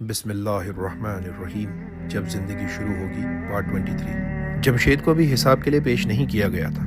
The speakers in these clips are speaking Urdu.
بسم اللہ الرحمن الرحیم۔ جب زندگی شروع ہوگی پارٹ 23۔ جمشید کو بھی حساب کے لیے پیش نہیں کیا گیا تھا۔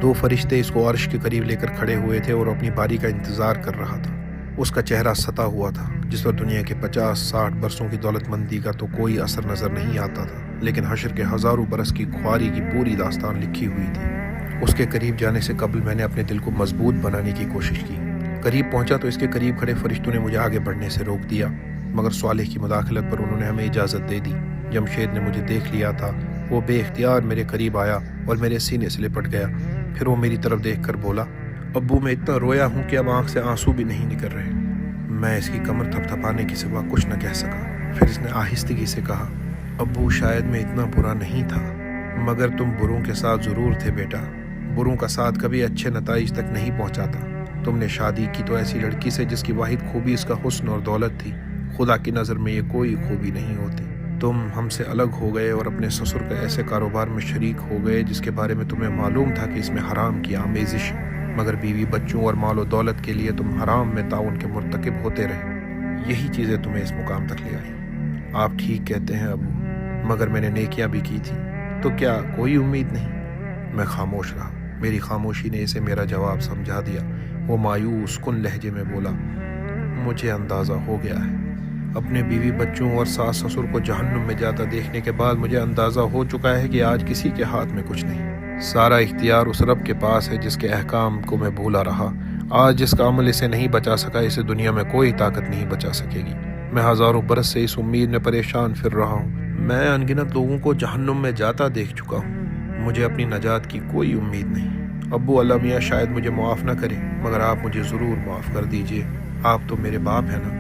دو فرشتے اس کو عرش کے قریب لے کر کھڑے ہوئے تھے اور اپنی باری کا انتظار کر رہا تھا۔ اس کا چہرہ ستا ہوا تھا جس پر دنیا کے 50-60 برسوں کی دولت مندی کا تو کوئی اثر نظر نہیں آتا تھا، لیکن حشر کے ہزاروں برس کی خواری کی پوری داستان لکھی ہوئی تھی۔ اس کے قریب جانے سے قبل میں نے اپنے دل کو مضبوط بنانے کی کوشش کی۔ قریب پہنچا تو اس کے قریب کھڑے فرشتوں نے مجھے آگے بڑھنے سے روک دیا، مگر صالح کی مداخلت پر انہوں نے ہمیں اجازت دے دی۔ جمشید نے مجھے دیکھ لیا تھا، وہ بے اختیار میرے قریب آیا اور میرے سینے سے لپٹ گیا۔ پھر وہ میری طرف دیکھ کر بولا، ابو میں اتنا رویا ہوں کہ اب آنکھ سے آنسو بھی نہیں نکل رہے۔ میں اس کی کمر تھپ تھپانے کے سوا کچھ نہ کہہ سکا۔ پھر اس نے آہستگی سے کہا، ابو شاید میں اتنا برا نہیں تھا، مگر تم بروں کے ساتھ ضرور تھے بیٹا۔ بروں کا ساتھ کبھی اچھے نتائج تک نہیں پہنچاتا۔ تم نے شادی کی تو ایسی لڑکی سے جس کی واحد خوبی اس کا حسن اور دولت تھی۔ خدا کی نظر میں یہ کوئی خوبی نہیں ہوتی۔ تم ہم سے الگ ہو گئے اور اپنے سسر کے ایسے کاروبار میں شریک ہو گئے جس کے بارے میں تمہیں معلوم تھا کہ اس میں حرام کی آمیزش، مگر بیوی بچوں اور مال و دولت کے لیے تم حرام میں تعاون کے مرتکب ہوتے رہے۔ یہی چیزیں تمہیں اس مقام تک لے آئیں۔ آپ ٹھیک کہتے ہیں ابو، مگر میں نے نیکیاں بھی کی تھی، تو کیا کوئی امید نہیں؟ میں خاموش رہا۔ میری خاموشی نے اسے میرا جواب سمجھا دیا۔ وہ مایوس کن لہجے میں بولا، مجھے اندازہ ہو گیا ہے۔ اپنے بیوی بچوں اور ساس سسر کو جہنم میں جاتا دیکھنے کے بعد مجھے اندازہ ہو چکا ہے کہ آج کسی کے ہاتھ میں کچھ نہیں۔ سارا اختیار اس رب کے پاس ہے جس کے احکام کو میں بھولا رہا۔ آج جس کا عمل اسے نہیں بچا سکا، اسے دنیا میں کوئی طاقت نہیں بچا سکے گی۔ میں ہزاروں برس سے اس امید میں پریشان پھر رہا ہوں۔ میں انگنت لوگوں کو جہنم میں جاتا دیکھ چکا ہوں۔ مجھے اپنی نجات کی کوئی امید نہیں۔ ابو، اللہ میاں شاید مجھے معاف نہ کرے، مگر آپ مجھے ضرور معاف کر دیجئے۔ آپ تو میرے باپ ہیں نا۔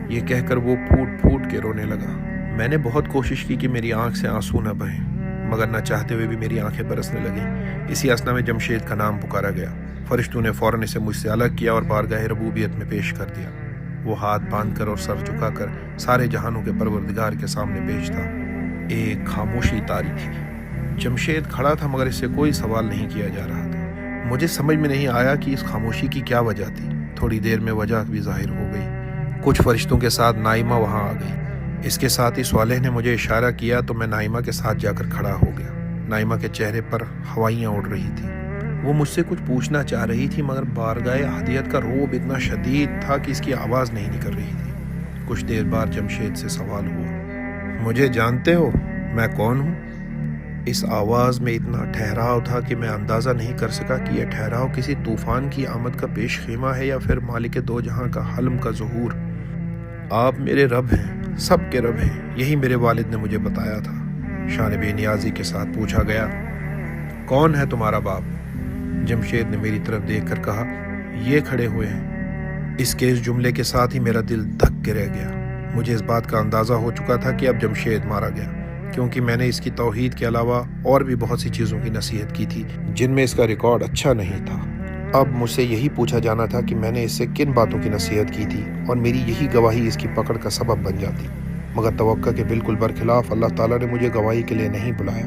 یہ کہہ کر وہ پھوٹ پھوٹ کے رونے لگا۔ میں نے بہت کوشش کی کہ میری آنکھ سے آنسو نہ بہیں، مگر نہ چاہتے ہوئے بھی میری آنکھیں برسنے لگیں۔ اسی اثنا میں جمشید کا نام پکارا گیا۔ فرشتوں نے فوراً اسے مجھ سے الگ کیا اور بارگاہ ربوبیت میں پیش کر دیا۔ وہ ہاتھ باندھ کر اور سر جھکا کر سارے جہانوں کے پروردگار کے سامنے پیش تھا۔ ایک خاموشی طاری تھی۔ جمشید کھڑا تھا مگر اس سے کوئی سوال نہیں کیا جا رہا تھا۔ مجھے سمجھ میں نہیں آیا کہ اس خاموشی کی کیا وجہ تھی۔ تھوڑی دیر میں وجہ بھی ظاہر ہو گئی۔ کچھ فرشتوں کے ساتھ نائمہ وہاں آ گئی۔ اس کے ساتھ ہی صالح نے مجھے اشارہ کیا تو میں نائمہ کے ساتھ جا کر کھڑا ہو گیا۔ نائمہ کے چہرے پر ہوائیاں اڑ رہی تھیں۔ وہ مجھ سے کچھ پوچھنا چاہ رہی تھی، مگر بارگاہ احدیت کا رعب اتنا شدید تھا کہ اس کی آواز نہیں نکل رہی تھی۔ کچھ دیر بعد جمشید سے سوال ہوا، مجھے جانتے ہو میں کون ہوں؟ اس آواز میں اتنا ٹھہراؤ تھا کہ میں اندازہ نہیں کر سکا کہ یہ ٹھہراؤ کسی طوفان کی آمد کا پیش خیمہ ہے یا پھر مالک دو جہاں کا حلم کا ظہور۔ آپ میرے رب ہیں، سب کے رب ہیں، یہی میرے والد نے مجھے بتایا تھا۔ شان بے نیازی کے ساتھ پوچھا گیا، کون ہے تمہارا باپ؟ جمشید نے میری طرف دیکھ کر کہا، یہ کھڑے ہوئے ہیں۔ اس کے اس جملے کے ساتھ ہی میرا دل دھک کے رہ گیا۔ مجھے اس بات کا اندازہ ہو چکا تھا کہ اب جمشید مارا گیا، کیونکہ میں نے اس کی توحید کے علاوہ اور بھی بہت سی چیزوں کی نصیحت کی تھی جن میں اس کا ریکارڈ اچھا نہیں تھا۔ اب مجھ سے یہی پوچھا جانا تھا کہ میں نے اس سے کن باتوں کی نصیحت کی تھی، اور میری یہی گواہی اس کی پکڑ کا سبب بن جاتی۔ مگر توقع کے بالکل برخلاف اللہ تعالیٰ نے مجھے گواہی کے لیے نہیں بلایا۔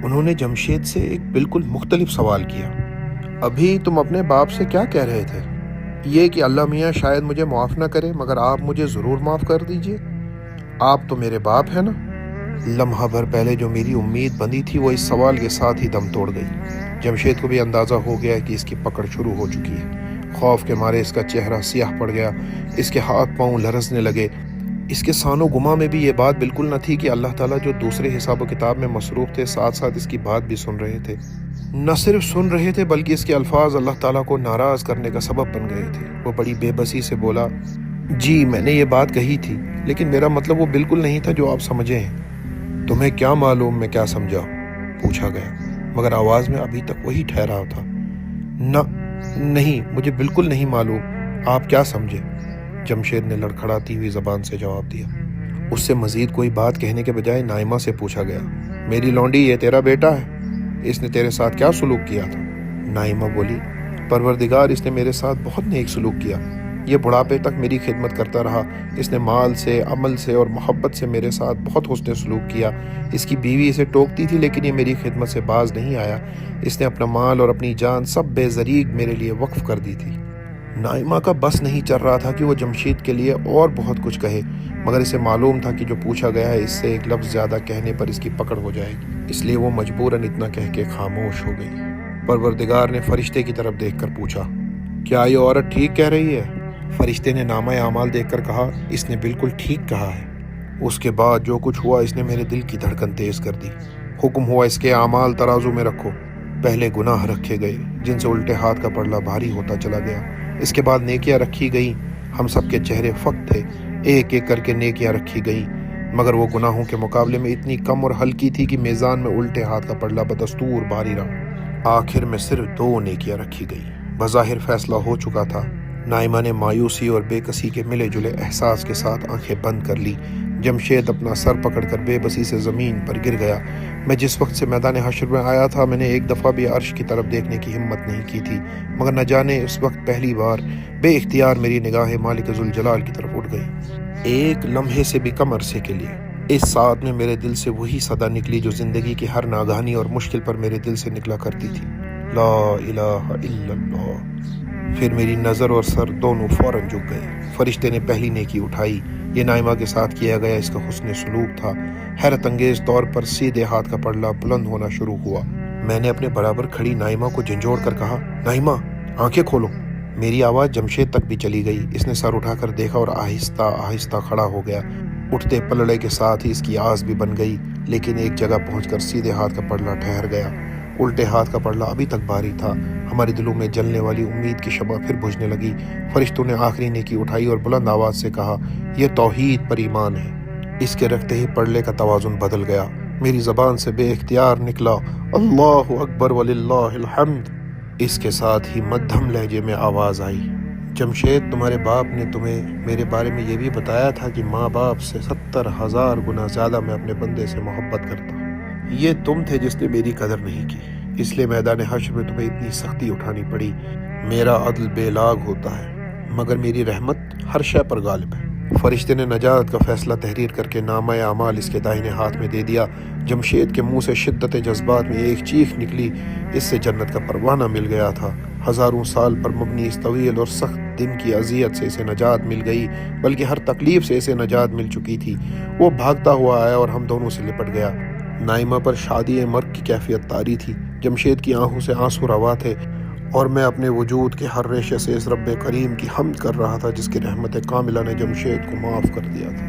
انہوں نے جمشید سے ایک بالکل مختلف سوال کیا، ابھی تم اپنے باپ سے کیا کہہ رہے تھے؟ یہ کہ اللہ میاں شاید مجھے معاف نہ کرے، مگر آپ مجھے ضرور معاف کر دیجئے۔ آپ تو میرے باپ ہیں نا۔ لمحہ بھر پہلے جو میری امید بندھی تھی وہ اس سوال کے ساتھ ہی دم توڑ گئی۔ جمشید کو بھی اندازہ ہو گیا کہ اس کی پکڑ شروع ہو چکی ہے۔ خوف کے مارے اس کا چہرہ سیاہ پڑ گیا، اس کے ہاتھ پاؤں لرزنے لگے۔ اس کے سان و گما میں بھی یہ بات بالکل نہ تھی کہ اللہ تعالیٰ جو دوسرے حساب و کتاب میں مصروف تھے، ساتھ ساتھ اس کی بات بھی سن رہے تھے۔ نہ صرف سن رہے تھے بلکہ اس کے الفاظ اللہ تعالیٰ کو ناراض کرنے کا سبب بن گئے تھے۔ وہ بڑی بے بسی سے بولا، جی میں نے یہ بات کہی تھی، لیکن میرا مطلب وہ بالکل نہیں تھا جو آپ سمجھے ہیں۔ تمہیں کیا معلوم میں کیا سمجھا؟ پوچھا گیا، مگر آواز میں ابھی تک وہی ٹھہراؤ تھا۔ نہیں، مجھے بالکل نہیں معلوم، آپ کیا سمجھے؟ جمشید نے لڑکھڑاتی ہوئی زبان سے جواب دیا۔ اس سے مزید کوئی بات کہنے کے بجائے نائمہ سے پوچھا گیا، میری لونڈی یہ تیرا بیٹا ہے؟ اس نے تیرے ساتھ کیا سلوک کیا تھا؟ نائمہ بولی، پروردگار اس نے میرے ساتھ بہت نیک سلوک کیا۔ یہ بڑھاپے تک میری خدمت کرتا رہا۔ اس نے مال سے، عمل سے اور محبت سے میرے ساتھ بہت حسن سلوک کیا۔ اس کی بیوی اسے ٹوکتی تھی لیکن یہ میری خدمت سے باز نہیں آیا۔ اس نے اپنا مال اور اپنی جان سب بے زریگ میرے لیے وقف کر دی تھی۔ نائمہ کا بس نہیں چل رہا تھا کہ وہ جمشید کے لیے اور بہت کچھ کہے، مگر اسے معلوم تھا کہ جو پوچھا گیا ہے اس سے ایک لفظ زیادہ کہنے پر اس کی پکڑ ہو جائے گی، اس لیے وہ مجبوراً اتنا کہہ کے خاموش ہو گئی۔ پروردگار نے فرشتے کی طرف دیکھ کر پوچھا، کیا یہ عورت ٹھیک کہہ رہی ہے؟ فرشتے نے نامہ اعمال دیکھ کر کہا، اس نے بالکل ٹھیک کہا ہے۔ اس کے بعد جو کچھ ہوا اس نے میرے دل کی دھڑکن تیز کر دی۔ حکم ہوا اس کے اعمال ترازو میں رکھو۔ پہلے گناہ رکھے گئے جن سے الٹے ہاتھ کا پلڑا بھاری ہوتا چلا گیا، اس کے بعد نیکیاں رکھی گئیں۔ ہم سب کے چہرے فقط تھے، ایک ایک کر کے نیکیاں رکھی گئیں، مگر وہ گناہوں کے مقابلے میں اتنی کم اور ہلکی تھی کہ میزان میں الٹے ہاتھ کا پلڑا بدستور بھاری رہا۔ آخر میں صرف 2 نیکیاں رکھی گئیں۔ بظاہر فیصلہ ہو چکا تھا۔ نائمہ نے مایوسی اور بے کسی کے ملے جلے احساس کے ساتھ آنکھیں بند کر لی۔ جمشید اپنا سر پکڑ کر بے بسی سے زمین پر گر گیا۔ میں جس وقت سے میدان حشر میں آیا تھا میں نے ایک دفعہ بھی عرش کی طرف دیکھنے کی ہمت نہیں کی تھی، مگر نہ جانے اس وقت پہلی بار بے اختیار میری نگاہیں مالک ذوالجلال کی طرف اٹھ گئی۔ ایک لمحے سے بھی کم عرصے کے لیے اس ساتھ میں میرے دل سے وہی صدا نکلی جو زندگی کی ہر ناگہانی اور مشکل پر میرے دل سے نکلا کرتی تھی، لا الہ الا اللہ۔ پھر میری نظر اور سر دونوں فوراً جھک گئے۔ فرشتے نے پہلی نیکی اٹھائی۔ یہ نائمہ کے ساتھ کیا گیا اس کا حسن سلوک تھا۔ حیرت انگیز طور پر سیدھے ہاتھ کا پلڑا بلند ہونا شروع ہوا۔ میں نے اپنے برابر کھڑی نائمہ کو جھنجھوڑ کر کہا، نائمہ آنکھیں کھولو۔ میری آواز جمشید تک بھی چلی گئی۔ اس نے سر اٹھا کر دیکھا اور آہستہ آہستہ کھڑا ہو گیا۔ اٹھتے پلڑے کے ساتھ ہی اس کی آس بھی بن گئی، لیکن ایک جگہ پہنچ کر سیدھے ہاتھ کا پلڑا ٹھہر گیا۔ الٹے ہاتھ کا پلڑا ابھی تک بھاری تھا۔ ہمارے دلوں میں جلنے والی امید کی شمع پھر بجھنے لگی۔ فرشتوں نے آخری نیکی اٹھائی اور بلند آواز سے کہا، یہ توحید پر ایمان ہے۔ اس کے رکھتے ہی پلڑے کا توازن بدل گیا۔ میری زبان سے بے اختیار نکلا، اللہ اکبر وللہ الحمد۔ اس کے ساتھ ہی مدھم لہجے میں آواز آئی، جمشید تمہارے باپ نے تمہیں میرے بارے میں یہ بھی بتایا تھا کہ ماں باپ سے 70,000 گنا زیادہ میں اپنے بندے سے محبت کرتا ہوں۔ یہ تم تھے جس نے میری قدر نہیں کی، اس لیے میدان حشر میں تمہیں اتنی سختی اٹھانی پڑی۔ میرا عدل بے لاگ ہوتا ہے، مگر میری رحمت ہر شے پر غالب ہے۔ فرشتے نے نجات کا فیصلہ تحریر کر کے نامہ اعمال اس کے دائنے ہاتھ میں دے دیا۔ جمشید کے منہ سے شدت جذبات میں ایک چیخ نکلی، اس سے جنت کا پروانہ مل گیا تھا۔ ہزاروں سال پر مبنی اس طویل اور سخت دن کی اذیت سے اسے نجات مل گئی، بلکہ ہر تکلیف سے اسے نجات مل چکی تھی۔ وہ بھاگتا ہوا آیا اور ہم دونوں سے لپٹ گیا۔ نائمہ پر شادی مرگ کی کیفیت طاری تھی۔ جمشید کی آنکھوں سے آنسو روا تھے اور میں اپنے وجود کے ہر ریشے سے اس رب کریم کی حمد کر رہا تھا جس کی رحمت کاملہ نے جمشید کو معاف کر دیا تھا۔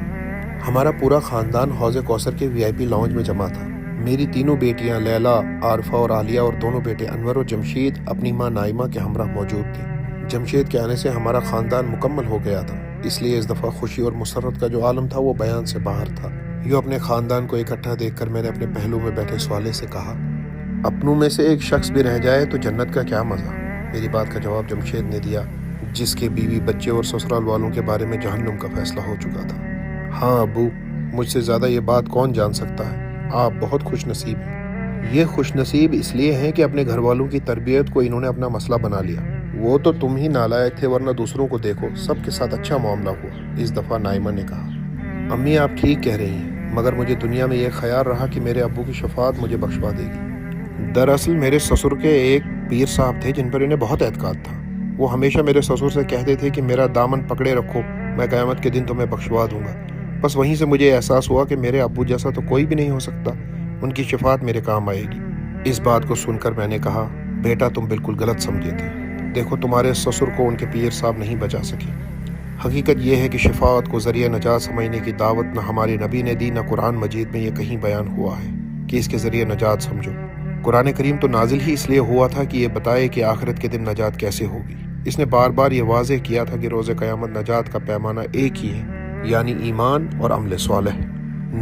ہمارا پورا خاندان حوض کوثر کے VIP لاؤنج میں جمع تھا۔ میری تینوں بیٹیاں لیلا، عارفہ اور عالیہ اور دونوں بیٹے انور اور جمشید اپنی ماں نائمہ کے ہمراہ موجود تھے۔ جمشید کے آنے سے ہمارا خاندان مکمل ہو گیا تھا، اس لیے اس دفعہ خوشی اور مسرت کا جو عالم تھا وہ بیان سے باہر تھا۔ یوں اپنے خاندان کو اکٹھا دیکھ کر میں نے اپنے پہلو میں بیٹھے سوالے سے کہا، اپنوں میں سے ایک شخص بھی رہ جائے تو جنت کا کیا مزہ۔ میری بات کا جواب جمشید نے دیا، جس کے بیوی بچے اور سسرال والوں کے بارے میں جہنم کا فیصلہ ہو چکا تھا۔ ہاں ابو، مجھ سے زیادہ یہ بات کون جان سکتا ہے، آپ بہت خوش نصیب ہیں۔ یہ خوش نصیب اس لیے ہیں کہ اپنے گھر والوں کی تربیت کو انہوں نے اپنا مسئلہ بنا لیا۔ وہ تو تم ہی نالائق تھے، ورنہ دوسروں کو دیکھو، سب کے ساتھ اچھا معاملہ ہوا۔ اس دفعہ نائمہ نے کہا، امی آپ ٹھیک کہہ رہی ہیں، مگر مجھے دنیا میں یہ خیال رہا کہ میرے ابو کی شفاعت مجھے بخشوا دے گی۔ دراصل میرے سسر کے ایک پیر صاحب تھے جن پر انہیں بہت اعتقاد تھا۔ وہ ہمیشہ میرے سسر سے کہتے تھے کہ میرا دامن پکڑے رکھو، میں قیامت کے دن تمہیں بخشوا دوں گا۔ بس وہیں سے مجھے احساس ہوا کہ میرے ابو جیسا تو کوئی بھی نہیں ہو سکتا، ان کی شفاعت میرے کام آئے گی۔ اس بات کو سن کر میں نے کہا، بیٹا تم بالکل غلط سمجھے تھے، دیکھو تمہارے سسر کو ان کے پیر صاحب نہیں بچا سکے۔ حقیقت یہ ہے کہ شفاعت کو ذریعہ نجات سمجھنے کی دعوت نہ ہمارے نبی نے دی، نہ قرآن مجید میں یہ کہیں بیان ہوا ہے کہ اس کے ذریعے نجات سمجھو۔ قرآن کریم تو نازل ہی اس لیے ہوا تھا کہ یہ بتائے کہ آخرت کے دن نجات کیسے ہوگی۔ اس نے بار بار یہ واضح کیا تھا کہ روز قیامت نجات کا پیمانہ ایک ہی ہے، یعنی ایمان اور عمل صالح۔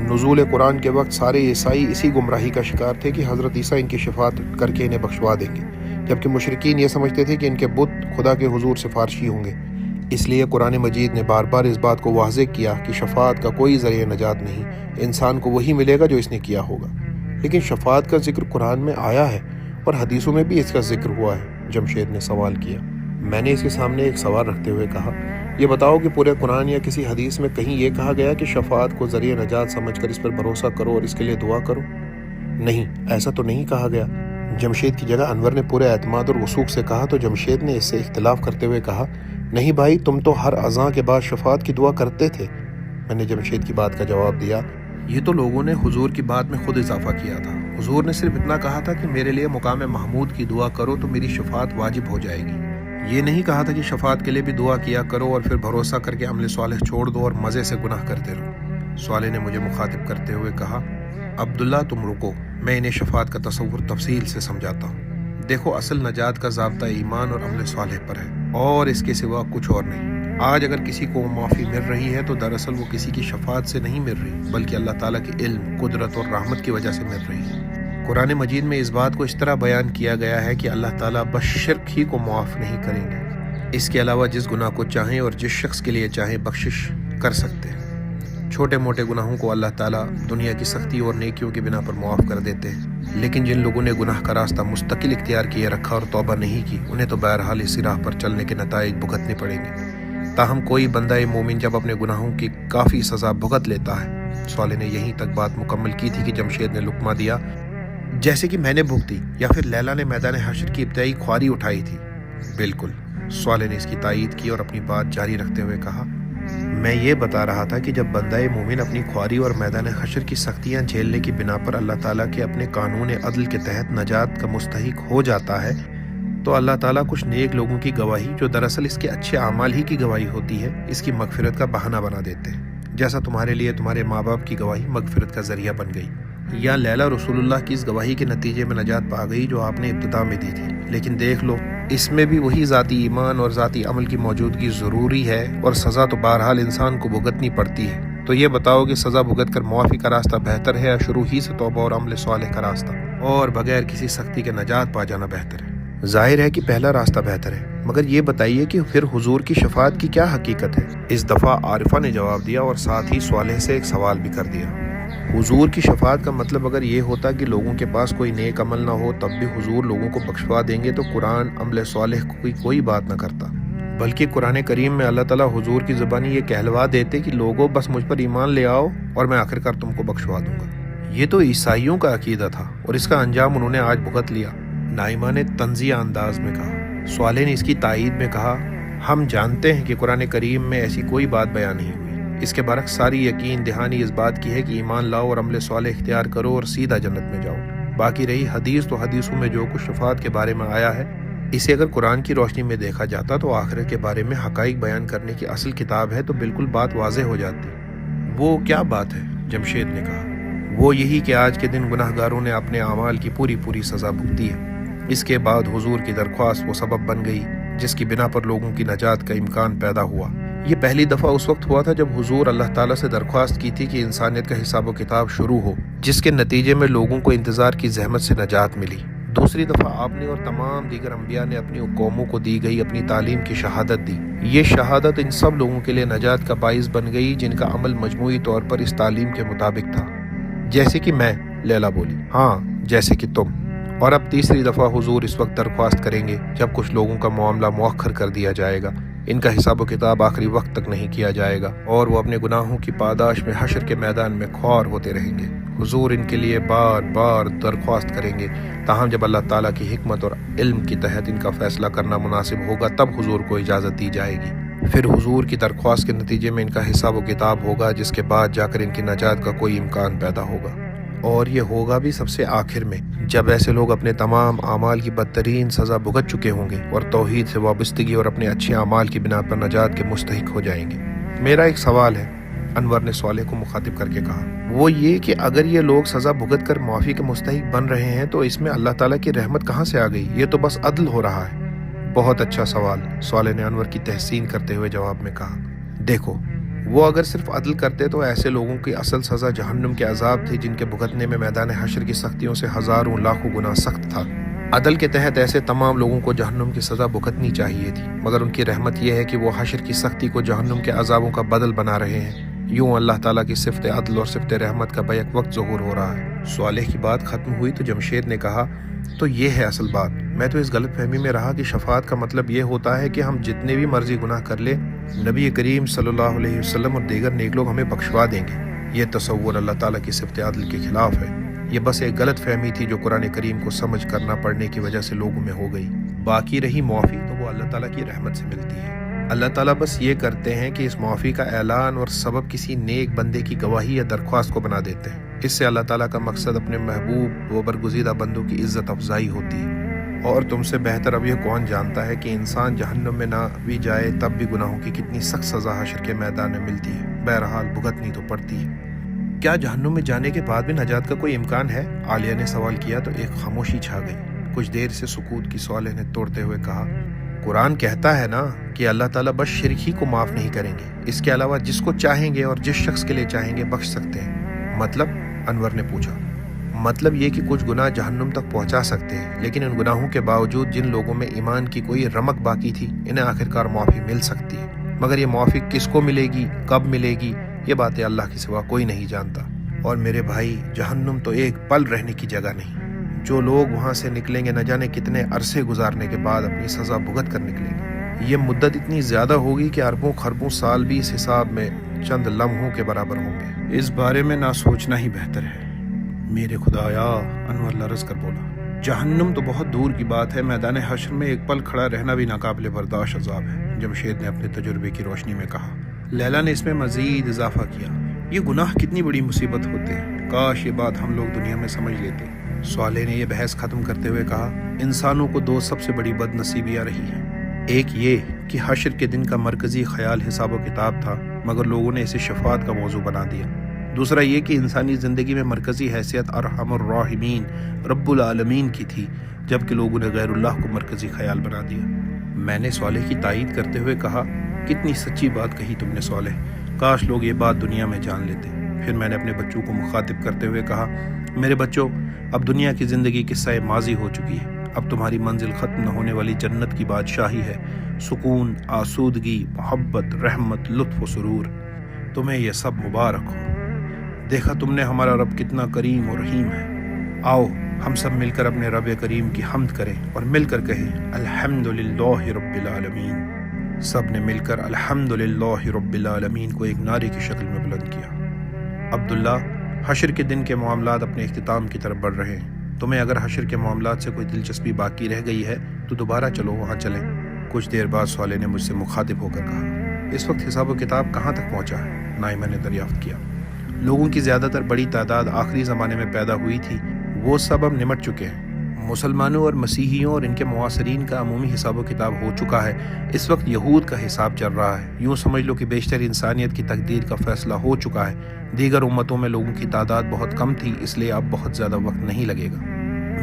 نزول قرآن کے وقت سارے عیسائی اسی گمراہی کا شکار تھے کہ حضرت عیسیٰ ان کی شفاعت کر کے انہیں بخشوا دیں گے، جبکہ مشرکین یہ سمجھتے تھے کہ ان کے بت خدا کے حضور سفارشی ہوں گے۔ اس لیے قرآن مجید نے بار بار اس بات کو واضح کیا کہ شفاعت کا کوئی ذریعہ نجات نہیں، انسان کو وہی ملے گا جو اس نے کیا ہوگا۔ لیکن شفاعت کا ذکر قرآن میں آیا ہے اور حدیثوں میں بھی اس کا ذکر ہوا ہے، جمشید نے سوال کیا۔ میں نے اس کے سامنے ایک سوال رکھتے ہوئے کہا، یہ بتاؤ کہ پورے قرآن یا کسی حدیث میں کہیں یہ کہا گیا کہ شفاعت کو ذریعہ نجات سمجھ کر اس پر بھروسہ کرو اور اس کے لیے دعا کرو؟ نہیں، ایسا تو نہیں کہا گیا۔ جمشید کی جگہ انور نے پورے اعتماد اور وثوق سے کہا تو جمشید نے اس سے اختلاف کرتے ہوئے کہا، نہیں بھائی، تم تو ہر اذان کے بعد شفاعت کی دعا کرتے تھے۔ میں نے جمشید کی بات کا جواب دیا، یہ تو لوگوں نے حضور کی بات میں خود اضافہ کیا تھا۔ حضور نے صرف اتنا کہا تھا کہ میرے لیے مقام محمود کی دعا کرو تو میری شفاعت واجب ہو جائے گی۔ یہ نہیں کہا تھا کہ شفاعت کے لیے بھی دعا کیا کرو اور پھر بھروسہ کر کے عمل صالح چھوڑ دو اور مزے سے گناہ کرتے رہو۔ صالح نے مجھے مخاطب کرتے ہوئے کہا، عبداللہ تم رکو، میں انہیں شفاعت کا تصور تفصیل سے سمجھاتا ہوں۔ دیکھو، اصل نجات کا ضابطہ ایمان اور عمل صالح پر ہے اور اس کے سوا کچھ اور نہیں۔ آج اگر کسی کو معافی مل رہی ہے تو دراصل وہ کسی کی شفاعت سے نہیں مل رہی، بلکہ اللہ تعالیٰ کے علم، قدرت اور رحمت کی وجہ سے مل رہی ہے۔ قرآن مجید میں اس بات کو اس طرح بیان کیا گیا ہے کہ اللہ تعالیٰ بس شرک ہی کو معاف نہیں کریں گے، اس کے علاوہ جس گناہ کو چاہیں اور جس شخص کے لیے چاہیں بخشش کر سکتے ہیں۔ چھوٹے موٹے گناہوں کو اللہ تعالیٰ دنیا کی سختی اور نیکیوں کی بنا پر معاف کر دیتے ہیں، لیکن جن لوگوں نے گناہ کا راستہ مستقل اختیار کیے رکھا اور توبہ نہیں کی، انہیں تو بہرحال اسی راہ پر چلنے کے نتائج بھگتنے پڑیں گے۔ تاہم کوئی بندہ مومن جب اپنے گناہوں کی کافی سزا بھگت لیتا ہے۔ صالح نے یہیں تک بات مکمل کی تھی کہ جمشید نے لقمہ دیا، جیسے کہ میں نے بھگتی یا پھر لیلا نے میدان حشر کی ابتدائی خواری اٹھائی تھی۔ بالکل، صالح نے اس کی تائید کی اور اپنی بات جاری رکھتے ہوئے کہا، میں یہ بتا رہا تھا کہ جب بندہ مومن اپنی خواری اور میدان حشر کی سختیاں جھیلنے کی بنا پر اللہ تعالیٰ کے اپنے قانون عدل کے تحت نجات کا مستحق ہو جاتا ہے تو اللہ تعالیٰ کچھ نیک لوگوں کی گواہی، جو دراصل اس کے اچھے اعمال ہی کی گواہی ہوتی ہے، اس کی مغفرت کا بہانہ بنا دیتے ہیں، جیسا تمہارے لیے تمہارے ماں باپ کی گواہی مغفرت کا ذریعہ بن گئی، یا لیلا رسول اللہ کی اس گواہی کے نتیجے میں نجات پا گئی جو آپ نے ابتدا میں دی تھی۔ لیکن دیکھ لو، اس میں بھی وہی ذاتی ایمان اور ذاتی عمل کی موجودگی ضروری ہے، اور سزا تو بہرحال انسان کو بھگتنی پڑتی ہے۔ تو یہ بتاؤ کہ سزا بھگت کر معافی کا راستہ بہتر ہے یا شروع ہی سے توبہ اور عمل صالح کا راستہ اور بغیر کسی سختی کے نجات پا جانا بہتر ہے؟ ظاہر ہے کہ پہلا راستہ بہتر ہے، مگر یہ بتائیے کہ پھر حضور کی شفاعت کی کیا حقیقت ہے؟ اس دفعہ عارفہ نے جواب دیا اور ساتھ ہی صالح سے ایک سوال بھی کر دیا۔ حضور کی شفاعت کا مطلب اگر یہ ہوتا کہ لوگوں کے پاس کوئی نیک عمل نہ ہو تب بھی حضور لوگوں کو بخشوا دیں گے تو قرآن عمل صالح کوئی بات نہ کرتا، بلکہ قرآن کریم میں اللہ تعالیٰ حضور کی زبانی یہ کہلوا دیتے کہ لوگوں بس مجھ پر ایمان لے آؤ اور میں آخرکار تم کو بخشوا دوں گا۔ یہ تو عیسائیوں کا عقیدہ تھا اور اس کا انجام انہوں نے آج بھگت لیا، نائمہ نے طنزیہ انداز میں کہا۔ صالح نے اس کی تائید میں کہا، ہم جانتے ہیں کہ قرآن کریم میں ایسی کوئی بات بیان نہیں ہوئی، اس کے برعکس ساری یقین دہانی اس بات کی ہے کہ ایمان لاؤ اور عمل صالح اختیار کرو اور سیدھا جنت میں جاؤ۔ باقی رہی حدیث، تو حدیثوں میں جو کچھ شفاعت کے بارے میں آیا ہے، اسے اگر قرآن کی روشنی میں دیکھا جاتا تو آخرت کے بارے میں حقائق بیان کرنے کی اصل کتاب ہے تو بالکل بات واضح ہو جاتی۔ وہ کیا بات ہے؟ جمشید نے کہا، وہ یہی کہ آج کے دن گناہ گاروں نے اپنے اعمال کی پوری سزا بھگتی ہے۔ اس کے بعد حضور کی درخواست وہ سبب بن گئی جس کی بنا پر لوگوں کی نجات کا امکان پیدا ہوا۔ یہ پہلی دفعہ اس وقت ہوا تھا جب حضور اللہ تعالیٰ سے درخواست کی تھی کہ انسانیت کا حساب و کتاب شروع ہو، جس کے نتیجے میں لوگوں کو انتظار کی زحمت سے نجات ملی۔ دوسری دفعہ آپ نے اور تمام دیگر انبیاء نے اپنی قوموں کو دی گئی اپنی تعلیم کی شہادت دی۔ یہ شہادت ان سب لوگوں کے لیے نجات کا باعث بن گئی جن کا عمل مجموعی طور پر اس تعلیم کے مطابق تھا، جیسے کہ میں، لیلا بولی، ہاں جیسے کہ تم۔ اور اب تیسری دفعہ حضور اس وقت درخواست کریں گے جب کچھ لوگوں کا معاملہ مؤخر کر دیا جائے گا، ان کا حساب و کتاب آخری وقت تک نہیں کیا جائے گا اور وہ اپنے گناہوں کی پاداش میں حشر کے میدان میں خوار ہوتے رہیں گے۔ حضور ان کے لیے بار بار درخواست کریں گے، تاہم جب اللہ تعالیٰ کی حکمت اور علم کے تحت ان کا فیصلہ کرنا مناسب ہوگا تب حضور کو اجازت دی جائے گی۔ پھر حضور کی درخواست کے نتیجے میں ان کا حساب و کتاب ہوگا، جس کے بعد جا کر ان کی نجات کا کوئی امکان پیدا ہوگا، اور یہ ہوگا بھی سب سے آخر میں، جب ایسے لوگ اپنے تمام اعمال کی بدترین سزا بھگت چکے ہوں گے اور توحید سے وابستگی اور اپنے اچھے اعمال کی بنا پر نجات کے مستحق ہو جائیں گے۔ میرا ایک سوال ہے، انور نے صالح کو مخاطب کر کے کہا، وہ یہ کہ اگر یہ لوگ سزا بھگت کر معافی کے مستحق بن رہے ہیں تو اس میں اللہ تعالیٰ کی رحمت کہاں سے آ گئی؟ یہ تو بس عدل ہو رہا ہے۔ بہت اچھا سوال، صالح نے انور کی تحسین کرتے ہوئے جواب میں کہا۔ دیکھو، وہ اگر صرف عدل کرتے تو ایسے لوگوں کی اصل سزا جہنم کے عذاب تھی جن کے بھگتنے میں میدان حشر کی سختیوں سے ہزاروں لاکھوں گنا سخت تھا۔ عدل کے تحت ایسے تمام لوگوں کو جہنم کی سزا بھگتنی چاہیے تھی، مگر ان کی رحمت یہ ہے کہ وہ حشر کی سختی کو جہنم کے عذابوں کا بدل بنا رہے ہیں۔ یوں اللہ تعالیٰ کی صفت عدل اور صفت رحمت کا بیک وقت ظہور ہو رہا ہے۔ صالح کی بات ختم ہوئی تو جمشید نے کہا، تو یہ ہے اصل بات۔ میں تو اس غلط فہمی میں رہا کہ شفاعت کا مطلب یہ ہوتا ہے کہ ہم جتنے بھی مرضی گناہ کر لیں، نبی کریم صلی اللہ علیہ وسلم اور دیگر نیک لوگ ہمیں بخشوا دیں گے۔ یہ تصور اللہ تعالیٰ کی صفت عدل کے خلاف ہے۔ یہ بس ایک غلط فہمی تھی جو قرآن کریم کو سمجھ کر نہ پڑھنے کی وجہ سے لوگوں میں ہو گئی۔ باقی رہی معافی تو وہ اللہ تعالیٰ کی رحمت سے ملتی ہے۔ اللہ تعالیٰ بس یہ کرتے ہیں کہ اس معافی کا اعلان اور سبب کسی نیک بندے کی گواہی یا درخواست کو بنا دیتے ہیں۔ اس سے اللہ تعالیٰ کا مقصد اپنے محبوب و برگزیدہ بندوں کی عزت افزائی ہوتی ہے۔ اور تم سے بہتر اب یہ کون جانتا ہے کہ انسان جہنم میں نہ بھی جائے تب بھی گناہوں کی کتنی سخت سزا حشر کے میدان میں ملتی ہے، بہرحال بھگتنی تو پڑتی ہے۔ کیا جہنم میں جانے کے بعد بھی نجات کا کوئی امکان ہے؟ عالیہ نے سوال کیا تو ایک خاموشی چھا گئی۔ کچھ دیر سے سکوت کی صالح نے توڑتے ہوئے کہا، قرآن کہتا ہے نا کہ اللہ تعالیٰ بس شرک ہی کو معاف نہیں کریں گے، اس کے علاوہ جس کو چاہیں گے اور جس شخص کے لیے چاہیں گے بخش سکتے ہیں۔ مطلب؟ انور نے پوچھا۔ مطلب یہ کہ کچھ گناہ جہنم تک پہنچا سکتے ہیں، لیکن ان گناہوں کے باوجود جن لوگوں میں ایمان کی کوئی رمق باقی تھی انہیں آخرکار معافی مل سکتی ہے۔ مگر یہ معافی کس کو ملے گی، کب ملے گی، یہ باتیں اللہ کے سوا کوئی نہیں جانتا۔ اور میرے بھائی، جہنم تو ایک پل رہنے کی جگہ نہیں۔ جو لوگ وہاں سے نکلیں گے نہ جانے کتنے عرصے گزارنے کے بعد اپنی سزا بھگت کر نکلیں گے۔ یہ مدت اتنی زیادہ ہوگی کہ اربوں خربوں سال بھی اس حساب میں چند لمحوں کے برابر ہوں گے۔ اس بارے میں نہ سوچنا ہی بہتر ہے۔ میرے خدایا، انور لرز کر بولا، جہنم تو بہت دور کی بات ہے، میدان حشر میں ایک پل کھڑا رہنا بھی ناقابل برداشت عذاب ہے، جمشید نے اپنے تجربے کی روشنی میں کہا۔ لیلا نے اس میں مزید اضافہ کیا، یہ گناہ کتنی بڑی مصیبت ہوتے ہیں، کاش یہ بات ہم لوگ دنیا میں سمجھ لیتے۔ صالح نے یہ بحث ختم کرتے ہوئے کہا، انسانوں کو دو سب سے بڑی بد نصیبیاں رہی ہیں۔ ایک یہ کہ حشر کے دن کا مرکزی خیال حساب و کتاب تھا، مگر لوگوں نے اسے شفاعت کا موضوع بنا دیا۔ دوسرا یہ کہ انسانی زندگی میں مرکزی حیثیت ارحم الراحمین رب العالمین کی تھی، جبکہ لوگوں نے غیر اللہ کو مرکزی خیال بنا دیا۔ میں نے صالح کی تائید کرتے ہوئے کہا، کتنی سچی بات کہی تم نے صالح، کاش لوگ یہ بات دنیا میں جان لیتے۔ پھر میں نے اپنے بچوں کو مخاطب کرتے ہوئے کہا، میرے بچوں، اب دنیا کی زندگی قصہ ماضی ہو چکی ہے، اب تمہاری منزل ختم نہ ہونے والی جنت کی بادشاہی ہے، سکون، آسودگی، محبت، رحمت، لطف و سرور۔ تمہیں یہ سب مبارک ہو۔ دیکھا تم نے ہمارا رب کتنا کریم و رحیم ہے۔ آؤ ہم سب مل کر اپنے رب کریم کی حمد کریں اور مل کر کہیں الحمدللہ رب العالمین۔ سب نے مل کر الحمدللہ رب العالمین کو ایک نعرے کی شکل میں بلند کیا۔ عبداللہ، حشر کے دن کے معاملات اپنے اختتام کی طرف بڑھ رہے ہیں۔ تمہیں اگر حشر کے معاملات سے کوئی دلچسپی باقی رہ گئی ہے تو دوبارہ چلو وہاں چلیں۔ کچھ دیر بعد صالح نے مجھ سے مخاطب ہو کر کہا، اس وقت حساب و کتاب کہاں تک پہنچا ہے؟ نائمہ نے دریافت کیا۔ لوگوں کی زیادہ تر بڑی تعداد آخری زمانے میں پیدا ہوئی تھی، وہ سب اب نمٹ چکے ہیں۔ مسلمانوں اور مسیحیوں اور ان کے معاصرین کا عمومی حساب و کتاب ہو چکا ہے۔ اس وقت یہود کا حساب چل رہا ہے۔ یوں سمجھ لو کہ بیشتر انسانیت کی تقدیر کا فیصلہ ہو چکا ہے۔ دیگر امتوں میں لوگوں کی تعداد بہت کم تھی، اس لیے اب بہت زیادہ وقت نہیں لگے گا۔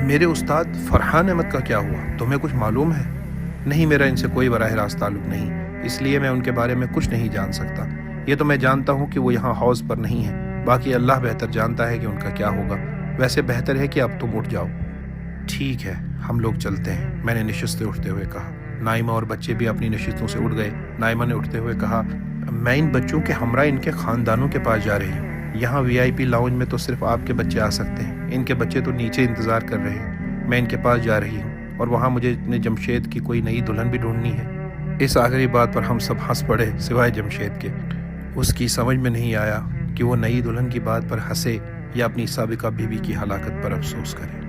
میرے استاد فرحان احمد کا کیا ہوا؟ تمہیں کچھ معلوم ہے؟ نہیں، میرا ان سے کوئی براہ راست تعلق نہیں، اس لیے میں ان کے بارے میں کچھ نہیں جان سکتا۔ یہ تو میں جانتا ہوں کہ وہ یہاں حوض پر نہیں ہے، باقی اللہ بہتر جانتا ہے کہ ان کا کیا ہوگا۔ ویسے بہتر ہے کہ اب تم اٹھ جاؤ۔ ٹھیک ہے، ہم لوگ چلتے ہیں، میں نے نشست سے اٹھتے ہوئے کہا۔ نائمہ اور بچے بھی اپنی نشستوں سے اٹھ گئے۔ نائمہ نے اٹھتے ہوئے کہا، میں ان بچوں کے ہمراہ ان کے خاندانوں کے پاس جا رہی ہوں۔ یہاں VIP لاؤنج میں تو صرف آپ کے بچے آ سکتے ہیں، ان کے بچے تو نیچے انتظار کر رہے ہیں۔ میں ان کے پاس جا رہی ہوں اور وہاں مجھے اپنے جمشید کی کوئی نئی دلہن بھی ڈھونڈنی ہے۔ اس آخری بات پر ہم سب ہنس پڑے سوائے جمشید کے۔ اس کی سمجھ میں نہیں آیا کہ وہ نئی دلہن کی بات پر ہنسے یا اپنی سابقہ بیوی کی ہلاکت پر افسوس کرے۔